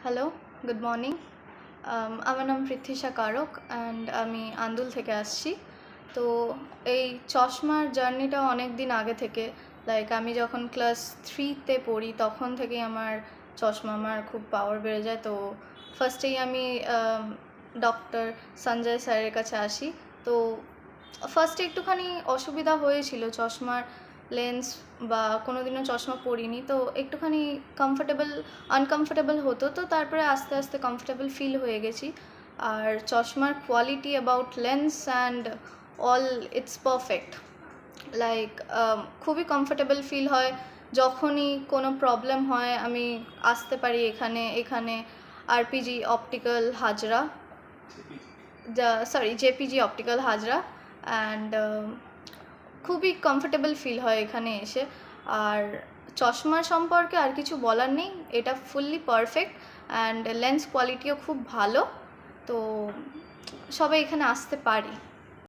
Hello, good morning. আমার নাম পৃথ্বীশা কারক and আমি আন্দুল থেকে আসছি। তো এই চশমার জার্নিটা অনেক দিন আগে থেকে, আমি যখন ক্লাস 3-তে পড়ি তখন থেকেই আমার আমার খুব পাওয়ার বেড়ে যায়। তো ফার্স্টেই আমি ডক্টর সঞ্জয় স্যারের কাছে আসি। তো ফার্স্টে একটুখানি অসুবিধা হয়েছিল, চশমার লেন্স বা কোনো দিনও চশমা পরিনি, তো একটুখানি আনকমফোর্টেবল হতো। তো তারপরে আস্তে আস্তে কমফোর্টেবল ফিল হয়ে গেছি। আর চশমার quality about lens and all, it's perfect. Like খুবই কমফোর্টেবল ফিল হয়। যখনই কোনো প্রবলেম হয় আমি আসতে পারি এখানে এখানে RPG optical Hazra, JPG optical Hazra, and খুবই কমফোর্টেবল ফিল হয় এখানে এসে। আর চশমার সম্পর্কে আর কিছু বলার নেই, এটা ফুললি পারফেক্ট অ্যান্ড লেন্স কোয়ালিটিও খুব ভালো। তো সবাই এখানে আসতে পারি।